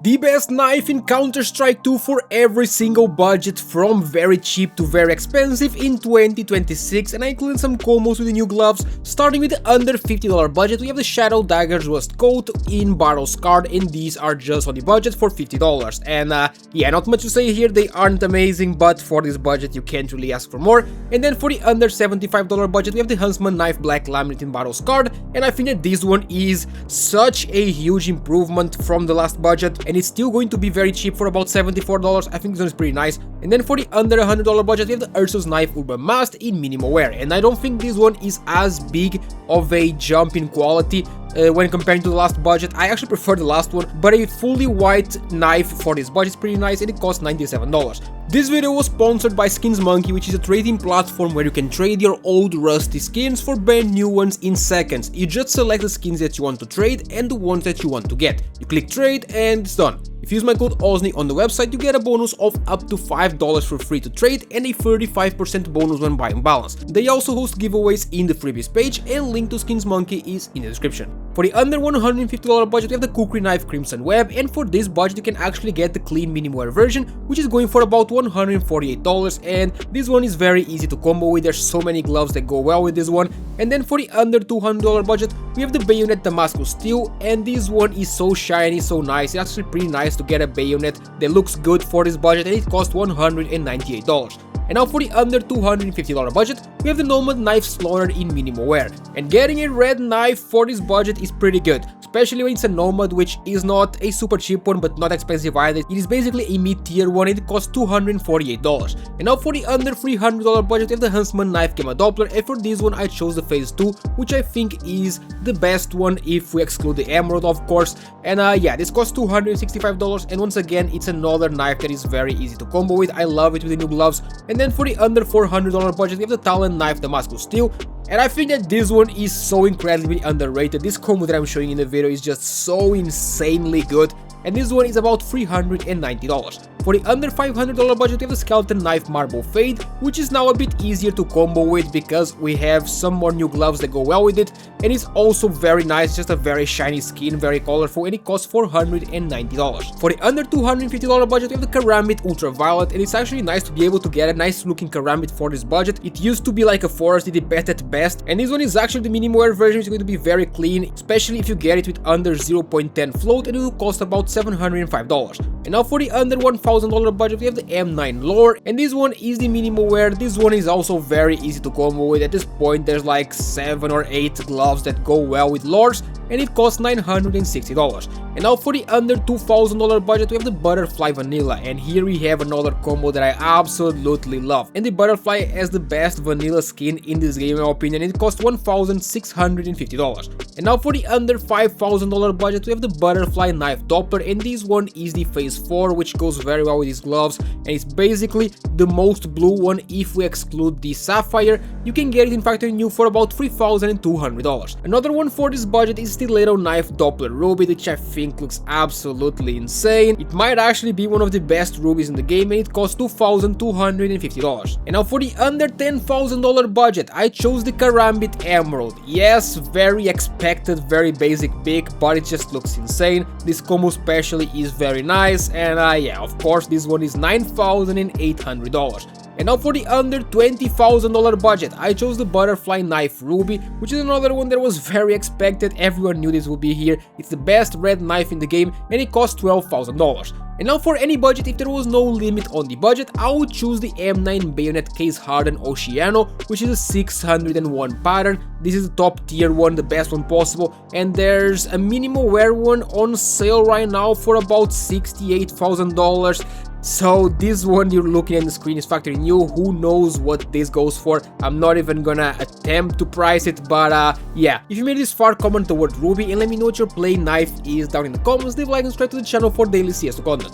The best knife in Counter-Strike 2 for every single budget, from very cheap to very expensive in 2026, and I included some combos with the new gloves. Starting with the under $50 budget, we have the Shadow Daggers Rust Coat in Battle Scarred, and these are just on the budget for $50. And yeah, not much to say here, they aren't amazing, but for this budget you can't really ask for more. And then for the under $75 budget, we have the Huntsman Knife Black Laminate in Battle Scarred, and I think that this one is such a huge improvement from the last budget, and it's still going to be very cheap for about $74. I think this one is pretty nice. And then for the under $100 budget, we have the Ursus Knife Urban Mast in minimal wear, and I don't think this one is as big of a jump in quality when comparing to the last budget. I actually prefer the last one, but a fully white knife for this budget is pretty nice, and it costs $97. This video was sponsored by Skins Monkey, which is a trading platform where you can trade your old rusty skins for brand new ones in seconds. You just select the skins that you want to trade and the ones that you want to get. You click trade and it's done. If you use my code OZNI on the website, you get a bonus of up to $5 for free to trade and a 35% bonus when buying balance. They also host giveaways in the freebies page, and link to Skins Monkey is in the description. For the under $150 budget, we have the Kukri Knife Crimson Web, and for this budget you can actually get the clean minimal wear version, which is going for about $148, and this one is very easy to combo with. There's so many gloves that go well with this one. And then for the under $200 budget, we have the Bayonet Damascus Steel, and this one is so shiny, so nice. It's actually pretty nice to get a bayonet that looks good for this budget, and it costs $198. And now for the under $250 budget, we have the Nomad Knife Slaughtered in minimal wear, and getting a red knife for this budget is pretty good, especially when it's a Nomad, which is not a super cheap one but not expensive either. It is basically a mid-tier one, and it costs $248. And now for the under $300 budget, we have the Huntsman Knife Gamma Doppler, and for this one I chose the Phase 2, which I think is the best one if we exclude the Emerald, of course. And yeah, this costs $265, and once again it's another knife that is very easy to combo with. I love it with the new gloves. And then for the under $400 budget, we have the Talon Knife Damascus Steel, and I think that this one is so incredibly underrated. This combo that I'm showing in the video is just so insanely good, and this one is about $390. For the under $500 budget, we have the Skeleton Knife Marble Fade, which is now a bit easier to combo with because we have some more new gloves that go well with it, and it's also very nice, just a very shiny skin, very colorful, and it costs $490. For the under $250 budget, we have the Karambit Ultraviolet, and it's actually nice to be able to get a nice looking Karambit for this budget. It used to be like a forest, it best at best, and this one is actually the minimal wear version. It's going to be very clean, especially if you get it with under 0.10 float, and it will cost about $705. And now for the under $1,000 budget, we have the M9 Lore, and this one is the minimal wear. This one is also very easy to combo with. At this point there's like 7 or 8 gloves that go well with Lores, and it costs $960. And now for the under $2,000 budget, we have the Butterfly Vanilla, and here we have another combo that I absolutely love. And the Butterfly has the best vanilla skin in this game in my opinion, and it costs $1,650. And now for the under $5,000 budget, we have the Butterfly Knife Doppler, and this one is the Phase 4, which goes very well with these gloves, and it's basically the most blue one if we exclude the Sapphire. You can get it in factory new for about $3,200. Another one for this budget is Stiletto Knife Doppler Ruby, which I think looks absolutely insane. It might actually be one of the best rubies in the game, and it costs $2,250. And now for the under $10,000 budget, I chose the Karambit Emerald. Yes, very expected, very basic pick, but it just looks insane. This combo especially is very nice, and yeah, of course this one is $9,800. And now for the under $20,000 budget, I chose the Butterfly Knife Ruby, which is another one that was very expected. Everyone knew this would be here. It's the best red knife in the game, and it costs $12,000. And now for any budget, if there was no limit on the budget, I would choose the M9 Bayonet Case Hardened Oceano, which is a 601 pattern. This is the top tier one, the best one possible, and there's a minimal wear one on sale right now for about $68,000. So this one you're looking at the screen is factory new. Who knows what this goes for? I'm not even gonna attempt to price it, but yeah. If you made this far, comment the word Ruby and let me know what your play knife is down in the comments. Leave a like and subscribe to the channel for daily CS2 content.